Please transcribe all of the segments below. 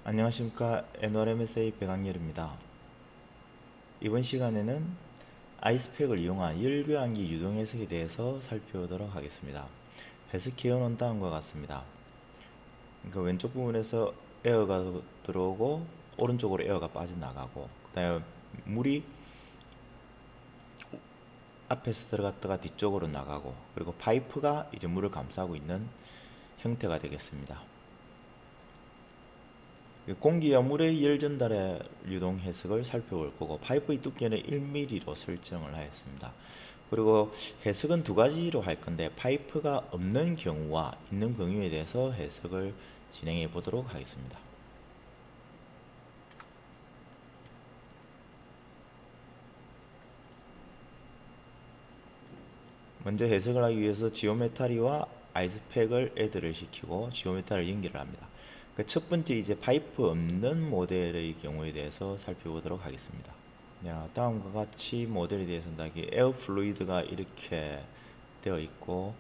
안녕하십니까. NRMSA 백악열입니다. 이번 시간에는 아이스팩을 이용한 열교환기 유동 해석에 대해서 살펴보도록 하겠습니다. 해석 기호는 다음과 같습니다. 그러니까 왼쪽 부분에서 에어가 들어오고 오른쪽으로 에어가 빠져나가고, 그 다음에 물이 앞에서 들어갔다가 뒤쪽으로 나가고, 그리고 파이프가 이제 물을 감싸고 있는 형태가 되겠습니다. 공기와 물의 열 전달의 유동 해석을 살펴볼 거고, 파이프의 두께는 1mm로 설정을 하였습니다. 그리고 해석은 두 가지로 할 건데, 파이프가 없는 경우와 있는 경우에 대해서 해석을 진행해 보도록 하겠습니다. 먼저 해석을 하기 위해서 지오메타리와 아이스팩을 애드를 시키고 지오메타리를 연결을 합니다. 그 첫 번째 이제 파이프 없는 모델의 경우에 대해서 살펴보도록 하겠습니다. 다음과 같이 모델에 대해서는 에어 플루이드가 이렇게 되어 있고,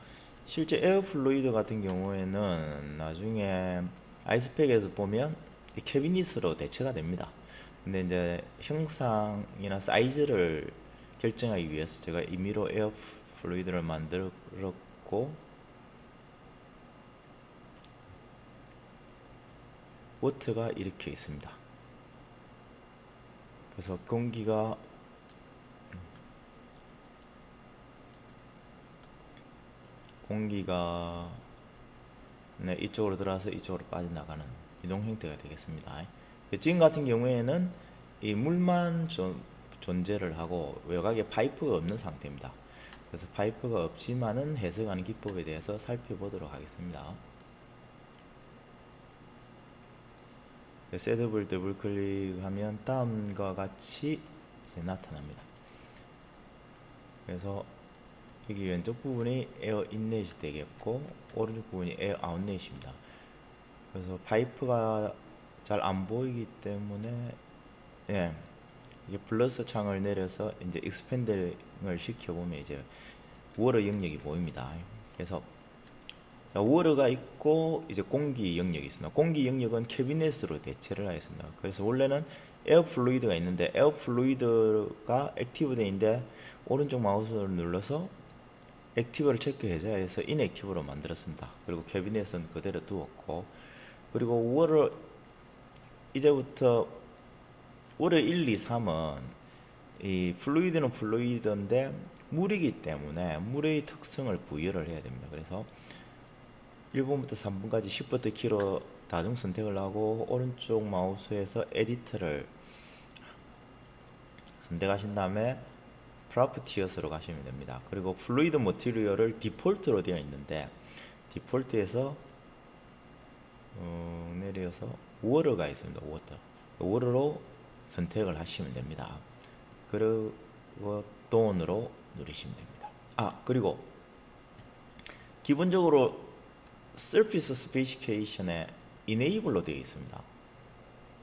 실제 에어 플루이드 같은 경우에는 나중에 아이스팩에서 보면 캐비닛으로 대체가 됩니다. 근데 이제 형상이나 사이즈를 결정하기 위해서 제가 임의로 에어 플루이드를 만들었고, 워터가 이렇게 있습니다. 그래서 공기가 이쪽으로 들어와서 이쪽으로 빠져나가는 이동 형태가 되겠습니다. 지금 같은 경우에는 이 물만 존재를 하고 외곽에 파이프가 없는 상태입니다. 그래서 파이프가 없지만은 해석하는 기법에 대해서 살펴보도록 하겠습니다. 셋업을 더블 클릭하면 다음과 같이 이제 나타납니다. 그래서 여기 왼쪽 부분이 에어 인렛이 되겠고, 오른쪽 부분이 에어 아웃렛입니다. 그래서 파이프가 잘 안 보이기 때문에, 이게 플러스 창을 내려서 이제 익스펜딩을 시켜보면 이제 워러 영역이 보입니다. 그래서 워러가 있고 이제 공기 영역이 있습니다. 공기 영역은 캐비넷으로 대체를 하였습니다. 그래서 원래는 에어 플루이드가 있는데, 에어 플루이드가 액티브 되는데 오른쪽 마우스를 눌러서 액티브를 체크해줘야 해서 인액티브로 만들었습니다. 그리고 캐비넷은 그대로 두었고, 그리고 워러 이제부터 워러 1, 2, 3은 이 플루이드는 플루이드인데 물이기 때문에 물의 특성을 부여를 해야 됩니다. 그래서 1번부터 3번까지 Shift 키로 다중 선택을 하고 오른쪽 마우스에서 에디터를 선택하신 다음에 프로퍼티어스로 가시면 됩니다. 그리고 플루이드 머티리얼을 디폴트로 되어 있는데, 디폴트에서 내려서 워러가 있습니다. 워러로 선택을 하시면 됩니다. 그리고 돈으로 누르시면 됩니다. 그리고 기본적으로 서피스 스페시피케이션에 이네이블로 되어 있습니다.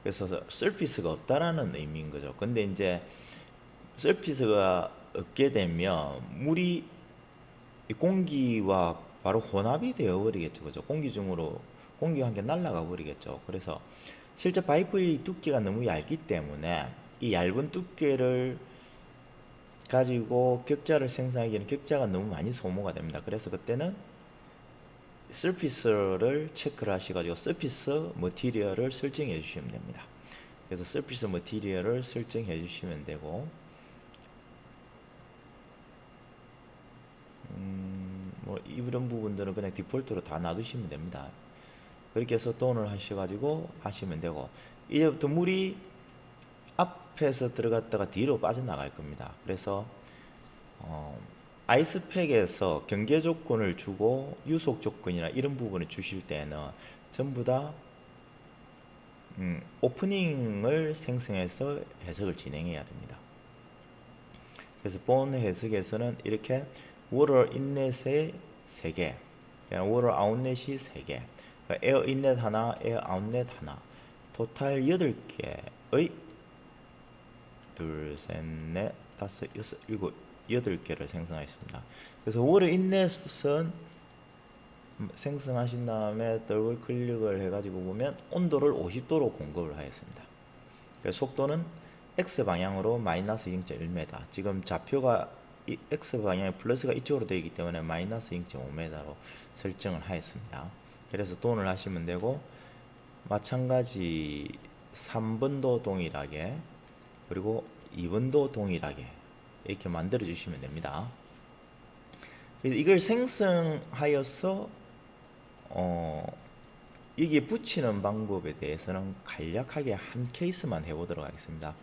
그래서 서피스가 없다라는 의미인 거죠. 근데 이제 서피스가 없게 되면 물이 공기와 바로 혼합이 되어 버리겠죠. 그죠? 공기와 함께 날아가 버리겠죠. 그래서 실제 파이프의 두께가 너무 얇기 때문에 이 얇은 두께를 가지고 격자를 생성하기에는 격자가 너무 많이 소모가 됩니다. 그래서 그때는 서피스를 체크를 하셔가지고 서피스 머티리얼을 설정해 주시면 됩니다. 그래서 서피스 머티리얼을 설정해 주시면 되고, 이런 부분들은 그냥 디폴트로 다 놔두시면 됩니다. 그렇게 해서 돈을 하셔가지고 하시면 되고, 이제부터 물이 앞에서 들어갔다가 뒤로 빠져나갈 겁니다. 그래서 아이스팩에서 경계 조건을 주고 유속 조건이나 이런 부분을 주실 때는 전부 다 오프닝을 생성해서 해석을 진행해야 됩니다. 그래서 본 해석에서는 이렇게 워터 인렛에 3개, 워터 아웃렛이 3개, 에어 인렛 하나, 에어 아웃렛 하나, 토탈 8개의 둘, 셋, 넷, 다섯, 여섯, 일곱, 8개를 생성하였습니다. 그래서 워터 인렛은 생성하신 다음에 더블 클릭을 해가지고 보면 온도를 50도로 공급을 하였습니다. 그래서 속도는 X 방향으로 마이너스 0.1m. 지금 좌표가 X 방향에 플러스가 이쪽으로 되어 있기 때문에 마이너스 0.5m로 설정을 하였습니다. 그래서 돈을 하시면 되고, 마찬가지 3번도 동일하게 그리고 2번도 동일하게 이렇게 만들어 주시면 됩니다. 그래서 이걸 생성하여서 여기에 붙이는 방법에 대해서는 간략하게 한 케이스만 해보도록 하겠습니다.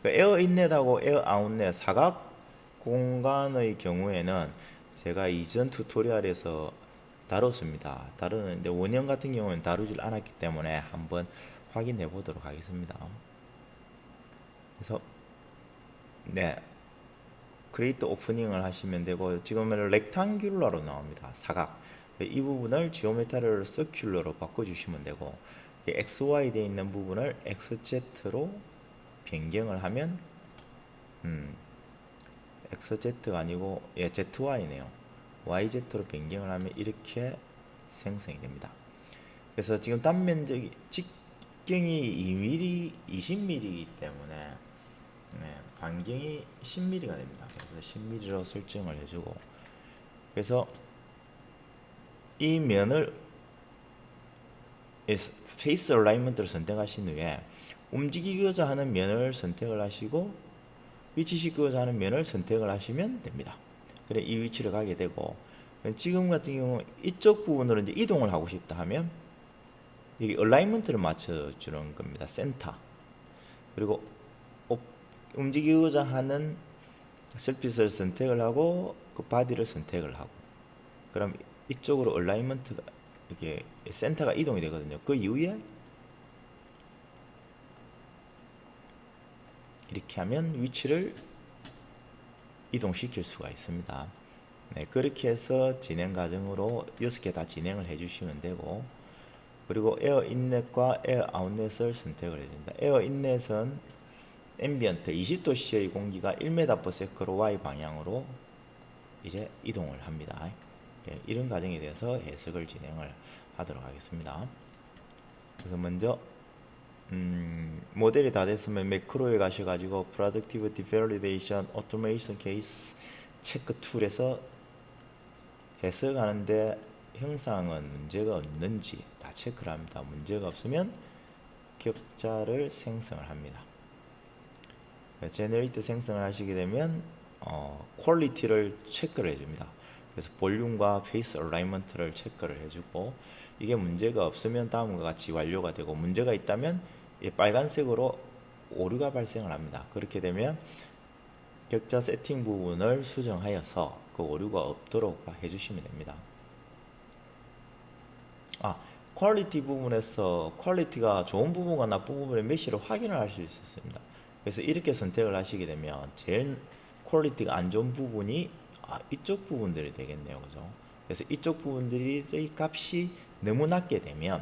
에어 인넷하고 에어 아웃넷 사각 공간의 경우에는 제가 이전 튜토리얼에서 다뤘습니다. 다루는데 원형 같은 경우는 다루질 않았기 때문에 한번 확인해 보도록 하겠습니다. 그래서 네, 크리에이트 오프닝을 하시면 되고, 지금은 렉탕귤러로 나옵니다. 사각. 이 부분을 지오메트리를 서큘러로 바꿔주시면 되고, XY 되어 있는 부분을 XZ로 변경을 하면 XZ가 아니고 ZY네요. YZ로 변경을 하면 이렇게 생성이 됩니다. 그래서 지금 단면적이 직경이 2mm, 20mm이기 때문에 반경이 10mm가 됩니다. 그래서 10mm로 설정을 해주고, 그래서 이 면을 페이스 얼라이먼트를 선택하신 후에 움직이고자 하는 면을 선택을 하시고 위치시키고자 하는 면을 선택을 하시면 됩니다. 그래 이 위치를 가게 되고, 지금 같은 경우 이쪽 부분으로 이제 이동을 하고 싶다 하면 여기 얼라이먼트를 맞춰주는 겁니다. 센터. 그리고 움직이고자 하는 서피스를 선택을 하고 그 바디를 선택을 하고, 그럼 이쪽으로 얼라이먼트가 이렇게 센터가 이동이 되거든요. 그 이후에 이렇게 하면 위치를 이동시킬 수가 있습니다. 네, 그렇게 해서 진행 과정으로 6개 다 진행을 해주시면 되고, 그리고 에어 인넷과 에어 아웃넷을 선택을 해줍니다. 에어 인넷은 앰비언트 20도씨의 공기가 1m/s로 Y 방향으로 이제 이동을 합니다. 네, 이런 과정에 대해서 해석을 진행을 하도록 하겠습니다. 그래서 먼저 모델이 다 됐으면 매크로에 가셔가지고 Productivity Validation Automation Case 체크 툴에서 해석하는데 형상은 문제가 없는지 다 체크를 합니다. 문제가 없으면 격자를 생성을 합니다. 제너레이트 생성을 하시게 되면 퀄리티를 체크를 해줍니다. 그래서 볼륨과 페이스 얼라이먼트를 체크를 해주고, 이게 문제가 없으면 다음과 같이 완료가 되고, 문제가 있다면 빨간색으로 오류가 발생을 합니다. 그렇게 되면 격자 세팅 부분을 수정하여서 그 오류가 없도록 해주시면 됩니다. 퀄리티 부분에서 퀄리티가 좋은 부분과 나쁜 부분의 메시를 확인을 할 수 있었습니다. 그래서 이렇게 선택을 하시게 되면 제일 퀄리티가 안 좋은 부분이 이쪽 부분들이 되겠네요. 그죠? 그래서 이쪽 부분들의 값이 너무 낮게 되면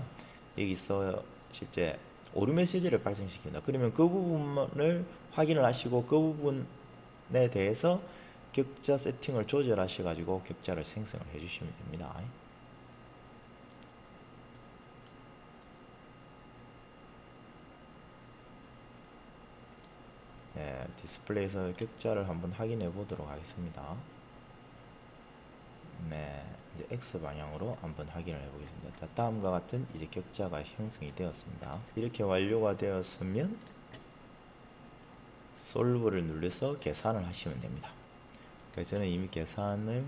여기서 실제 오류 메시지를 발생시킨다. 그러면 그 부분을 확인을 하시고 그 부분에 대해서 격자 세팅을 조절하셔가지고 격자를 생성을 해주시면 됩니다. 네, 디스플레이에서 격자를 한번 확인해 보도록 하겠습니다. 네, 이제 X 방향으로 한번 확인을 해 보겠습니다. 자, 다음과 같은 이제 격자가 형성이 되었습니다. 이렇게 완료가 되었으면 솔브를 눌러서 계산을 하시면 됩니다. 저는 이미 계산을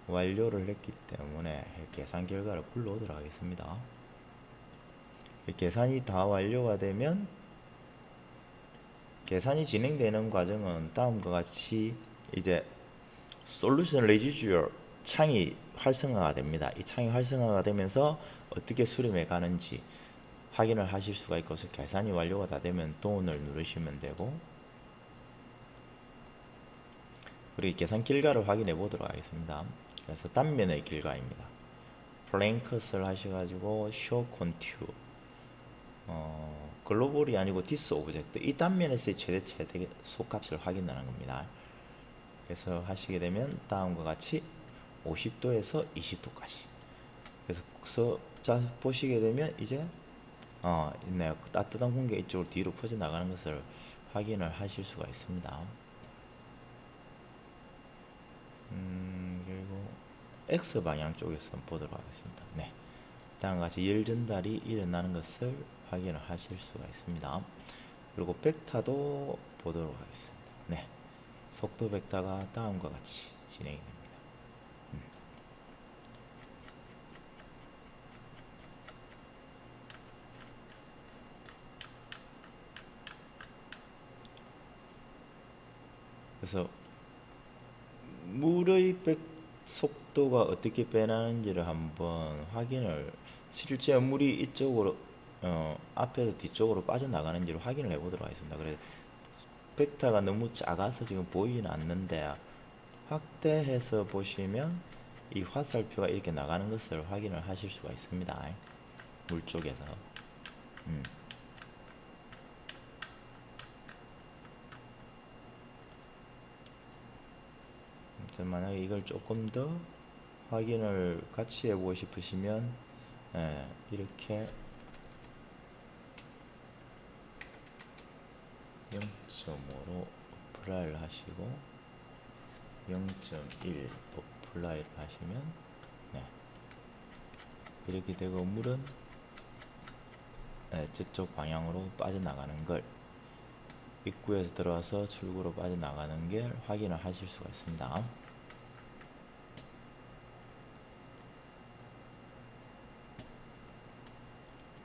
완료를 했기 때문에 계산 결과를 불러오도록 하겠습니다. 계산이 다 완료가 되면 계산이 진행되는 과정은 다음과 같이 이제 솔루션 레지듀얼 창이 활성화가 됩니다. 이 창이 활성화가 되면서 어떻게 수렴해 가는지 확인을 하실 수가 있고, 계산이 완료가 다 되면 돈을 누르시면 되고, 그리고 계산 결과를 확인해 보도록 하겠습니다. 그래서 단면의 결과입니다. 플레인 컷을 하셔가지고 show contour, 글로벌이 아니고 디스 오브젝트, 이 단면에서의 최대 속값을 확인하는 겁니다. 그래서 하시게 되면 다음과 같이 50도에서 20도까지 자 보시게 되면 이제 있네요. 따뜻한 공기가 이쪽으로 뒤로 퍼져나가는 것을 확인을 하실 수가 있습니다. 그리고 X방향 쪽에서 보도록 하겠습니다. 네. 다음과 같이 열 전달이 일어나는 것을 확인을 하실 수가 있습니다. 그리고 벡터도 보도록 하겠습니다. 네. 속도 벡터가 다음과 같이 진행이 됩니다. 그래서 물의 속도가 어떻게 변하는지를 한번 확인을, 실제 물이 이쪽으로 앞에서 뒤쪽으로 빠져나가는지를 확인을 해보도록 하겠습니다. 그래서 벡터가 너무 작아서 지금 보이지는 않는데 확대해서 보시면 이 화살표가 이렇게 나가는 것을 확인을 하실 수가 있습니다. 물 쪽에서. 그래서 만약에 이걸 조금 더 확인을 같이 해보고 싶으시면 이렇게 0.5로 어플라이를 하시고 0.1 어플라이를 하시면 이렇게 되고 물은 저쪽 방향으로 빠져나가는 걸, 입구에서 들어와서 출구로 빠져나가는 게 확인을 하실 수가 있습니다.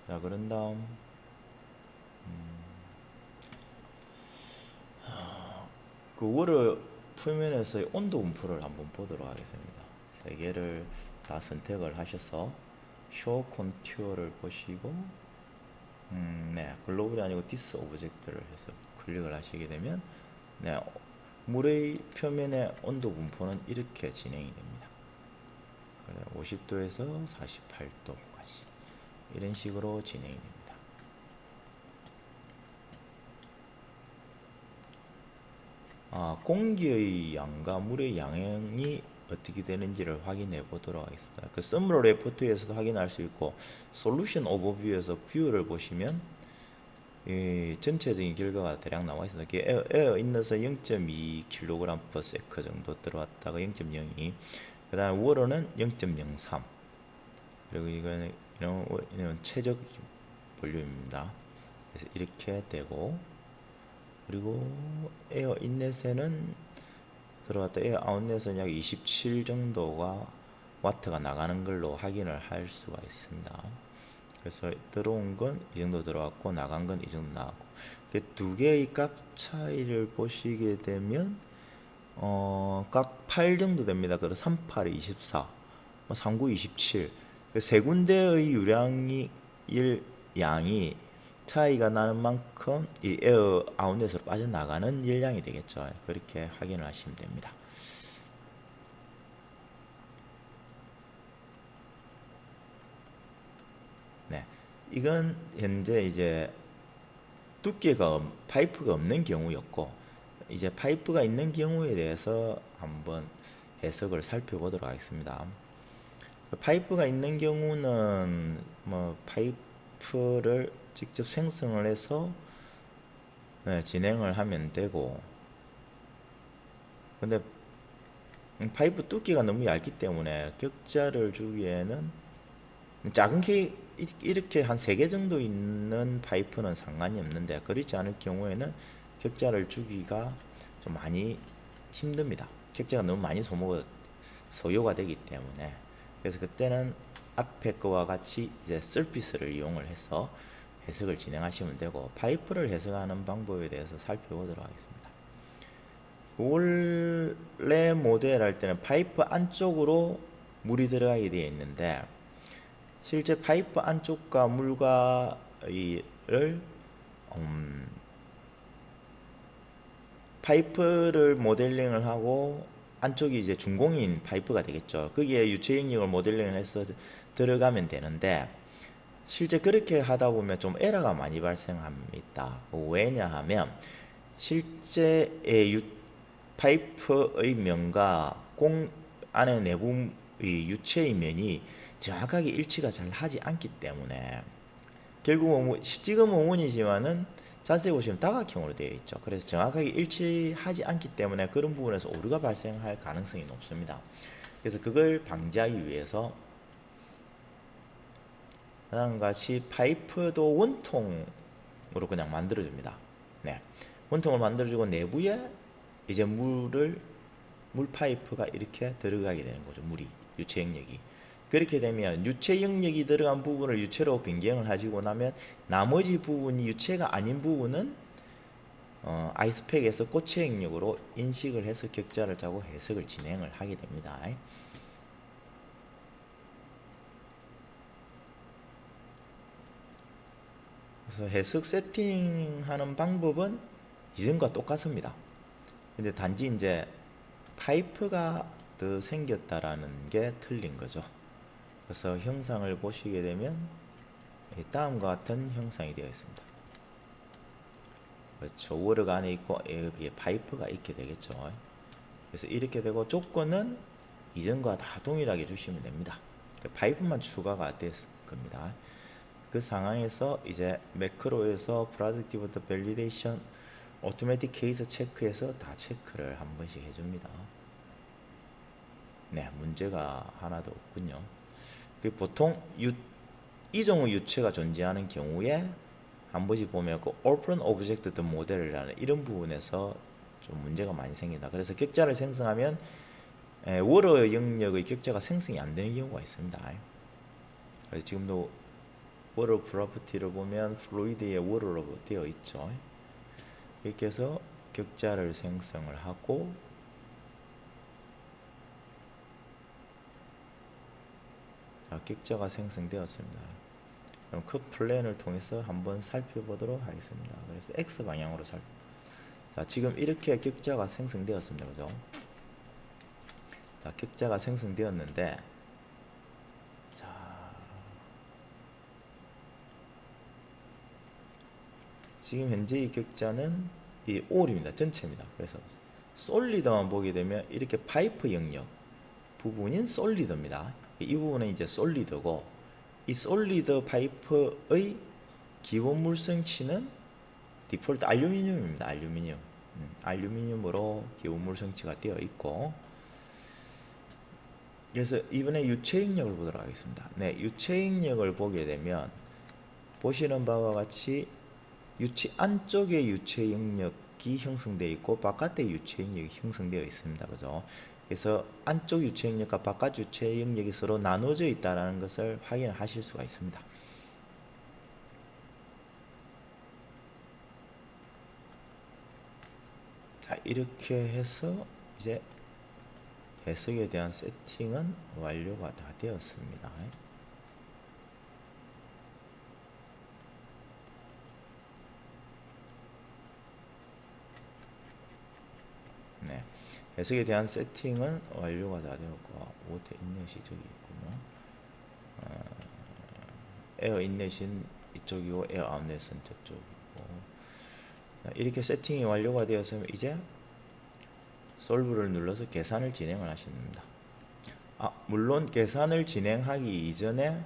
자, 그런 다음 그 워터 표면에서의 온도 분포를 한번 보도록 하겠습니다. 세 개를 다 선택을 하셔서 쇼 컨투어를 보시고 글로벌이 아니고 디스 오브젝트를 해서 클릭을 하시게 되면 물의 표면의 온도 분포는 이렇게 진행이 됩니다. 50도에서 48도까지 이런 식으로 진행이 됩니다. 공기의 양과 물의 양이 어떻게 되는지를 확인해 보도록 하겠습니다. 그 썸러 레포트에서도 확인할 수 있고 솔루션 오버뷰에서 뷰를 보시면 전체적인 결과가 대략 나와 있습니다. 에어 인너서 0.2kg/s 정도 들어왔다가 0.02, 그 다음 워러는 0.03, 그리고 이거는 최적 볼륨입니다. 그래서 이렇게 되고, 그리고 에어 인넷에는 들어왔다 에어 아웃넷은 약 27 정도가 와트가 나가는 걸로 확인을 할 수가 있습니다. 그래서 들어온 건 이 정도 들어왔고 나간 건 이 정도 나왔고, 두 개의 값 차이를 보시게 되면 각 8 정도 됩니다. 그래서 38, 24, 39, 27, 세 군데의 양이 차이가 나는 만큼 이 에어 아웃렛으로 빠져나가는 열량이 되겠죠. 그렇게 확인을 하시면 됩니다. 이건 현재 이제 두께가 파이프가 없는 경우였고, 이제 파이프가 있는 경우에 대해서 한번 해석을 살펴보도록 하겠습니다. 파이프가 있는 경우는 파이프를 직접 생성을 해서 진행을 하면 되고, 근데 파이프 두께가 너무 얇기 때문에 격자를 주기에는 작은 이렇게 한 3개 정도 있는 파이프는 상관이 없는데, 그렇지 않을 경우에는 격자를 주기가 좀 많이 힘듭니다. 격자가 너무 많이 소요가 되기 때문에. 그래서 그때는 앞에 거와 같이 이제 서피스를 이용을 해서 해석을 진행하시면 되고, 파이프를 해석하는 방법에 대해서 살펴보도록 하겠습니다. 원래 모델 할 때는 파이프 안쪽으로 물이 들어가게 되어 있는데, 실제 파이프 안쪽과 물과 파이프를 모델링을 하고, 안쪽이 이제 준공인 파이프가 되겠죠. 거기에 유체 영역을 모델링을 해서 들어가면 되는데, 실제 그렇게 하다 보면 좀 에러가 많이 발생합니다. 왜냐하면 실제 파이프의 면과 안에 내부의 유체의 면이 정확하게 일치가 잘 하지 않기 때문에 결국 지금 원문이지만은 자세히 보시면 다각형으로 되어 있죠. 그래서 정확하게 일치하지 않기 때문에 그런 부분에서 오류가 발생할 가능성이 높습니다. 그래서 그걸 방지하기 위해서 다음과 같이 파이프도 원통으로 그냥 만들어줍니다. 네, 원통을 만들어주고 내부에 이제 물 파이프가 이렇게 들어가게 되는 거죠. 물이 유체 영역이. 그렇게 되면 유체 영역이 들어간 부분을 유체로 변경을 하시고 나면 나머지 부분이 유체가 아닌 부분은 아이스팩에서 고체 영역으로 인식을 해서 격자를 짜고 해석을 진행을 하게 됩니다. 그래서 해석 세팅하는 방법은 이전과 똑같습니다. 근데 단지 이제 파이프가 더 생겼다라는 게 틀린 거죠. 그래서 형상을 보시게 되면 다음과 같은 형상이 되어 있습니다. 그렇죠. 워터가 안에 있고 여기에 파이프가 있게 되겠죠. 그래서 이렇게 되고 조건은 이전과 다 동일하게 주시면 됩니다. 파이프만 추가가 됐을 겁니다. 그 상황에서 이제 매크로에서 Productive Validation Automatic Case 체크해서 다 체크를 한 번씩 해줍니다. 네, 문제가 하나도 없군요. 보통 이종의 유체가 존재하는 경우에 한 번씩 보면 그 Open Object 모델이라는 이런 부분에서 좀 문제가 많이 생긴다. 그래서 격자를 생성하면 워러 영역의 격자가 생성이 안 되는 경우가 있습니다. 그래서 지금도 워러 프로퍼티를 보면 플루이드에 워러로 되어 있죠. 이렇게 해서 격자를 생성을 하고 격자가 생성되었습니다. 그럼 그 플랜을 통해서 한번 살펴보도록 하겠습니다. 그래서 X 방향으로 자, 지금 이렇게 격자가 생성되었습니다. 그죠? 자, 격자가 생성되었는데, 자, 지금 현재 이 격자는 이 올입니다. 전체입니다. 그래서 솔리드만 보게 되면 이렇게 파이프 영역 부분인 솔리드입니다. 이 부분은 이제 솔리드고, 이 솔리드 파이프의 기본 물성치는 디폴트 알루미늄입니다. 알루미늄으로 기본 물성치가 되어 있고, 그래서 이번에 유체 영역을 보도록 하겠습니다. 네, 유체 영역을 보게 되면 보시는 바와 같이 유체 안쪽에 유체 영역이 형성되어 있고 바깥에 유체 영역이 형성되어 있습니다. 그죠? 그래서 안쪽 유체 영역과 바깥 유체 영역이 서로 나눠져 있다는 것을 확인하실 수가 있습니다. 자, 이렇게 해서 이제 해석에 대한 세팅은 완료가 다 되었습니다. 네, 해석에 대한 세팅은 완료가 다 되었고 오토 인넷이 저기 있군요. 에어 인넷은 이쪽이고 에어 아웃넷은 저쪽이고. 이렇게 세팅이 완료가 되었으면 이제 솔브를 눌러서 계산을 진행을 하십니다. 물론 계산을 진행하기 이전에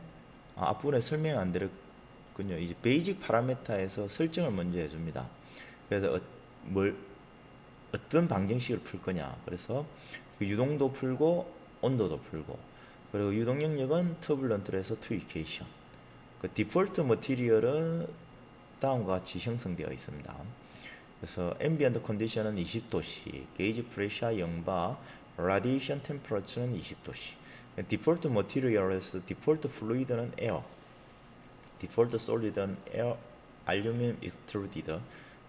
앞부분에 설명 안 드렸군요. 이제 베이직 파라미터에서 설정을 먼저 해줍니다. 그래서 어떤 방정식을 풀 거냐. 그래서 그 유동도 풀고 온도도 풀고, 그리고 유동 영역은 터블런트에서 투이케이션. 그 디폴트 머티리얼은 다음과 같이 형성되어 있습니다. 그래서 앰비언트 컨디션은 20도씨, 게이지 프레셔 0바, 라디에이션 템퍼러처는 20도씨. 디폴트 머티리얼에서 디폴트 플루이드는 에어, 디폴트 솔리드는 에어 알루미늄 익스트루디드,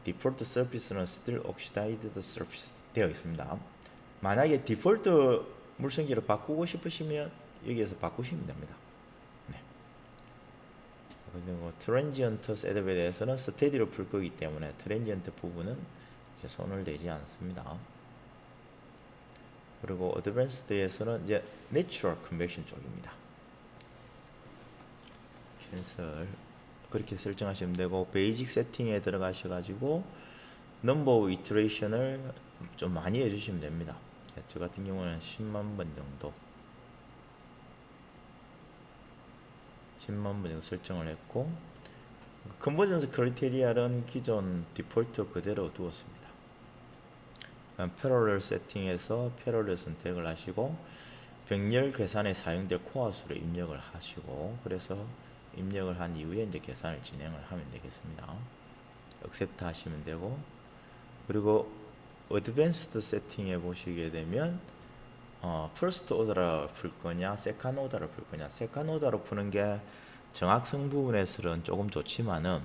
디폴트 서피스는 스틸 옥시다이드 서피스 되어 있습니다. 만약에 디폴트 물성기를 바꾸고 싶으시면 여기에서 바꾸시면 됩니다. 네. 그리고 트랜지언트 셋업에 대해서는 스테디로 풀 거기 때문에 트랜지언트 부분은 이제 손을 대지 않습니다. 그리고 어드밴스드에서는 이제 내추럴 컨벡션 쪽입니다. 캔슬 그렇게 설정하시면 되고, 베이직 세팅에 들어가셔가지고 넘버 오브 이터레이션을 좀 많이 해주시면 됩니다. 저 같은 경우는 10만 번 정도. 10만 번 정도 설정을 했고, 컨버전스 크라이테리아는 기존 디폴트 그대로 두었습니다. 패러럴 세팅에서 패러럴 선택을 하시고 병렬 계산에 사용될 코어 수를 입력을 하시고, 그래서 입력을 한 이후에 이제 계산을 진행을 하면 되겠습니다. 액셉트 하시면 되고, 그리고 어드밴스드 세팅에 보시게 되면 퍼스트 오더로 풀 거냐 세컨드 오더로 풀 거냐, 세컨드 오더로 푸는 게 정확성 부분에서는 조금 좋지만은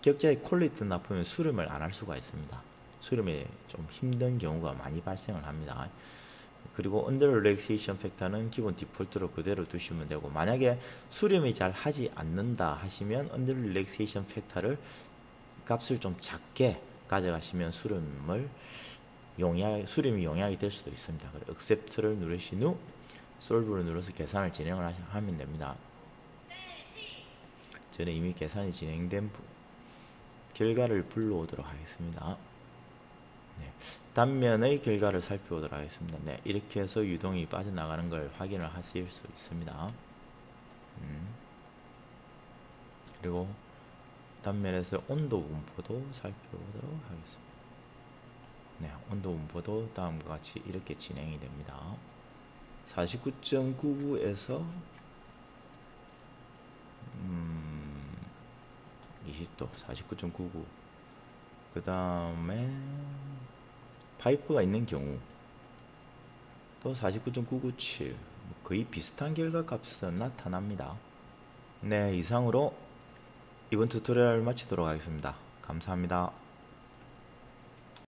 격자의 퀄리티 나쁘면 수렴을 안 할 수가 있습니다. 수렴이 좀 힘든 경우가 많이 발생을 합니다. 그리고 언더 릴렉세이션 팩터는 기본 디폴트로 그대로 두시면 되고, 만약에 수렴이 잘 하지 않는다 하시면 언더 릴렉세이션 팩터를 값을 좀 작게 가져가시면 수렴이 용이하게 될 수도 있습니다. 그리고 accept를 누르신 후 solve를 눌러서 계산을 진행을 하면 됩니다. 저는 이미 계산이 진행된 결과를 불러오도록 하겠습니다. 네, 단면의 결과를 살펴보도록 하겠습니다. 네, 이렇게 해서 유동이 빠져나가는 걸 확인을 하실 수 있습니다. 그리고 단면에서 온도 분포도 살펴보도록 하겠습니다. 네, 온도 분포도 다음과 같이 이렇게 진행이 됩니다. 49.99에서 20도 49.99, 그 다음에 파이프가 있는 경우 또 49.997, 거의 비슷한 결과값은 나타납니다. 네, 이상으로 이번 튜토리얼을 마치도록 하겠습니다. 감사합니다.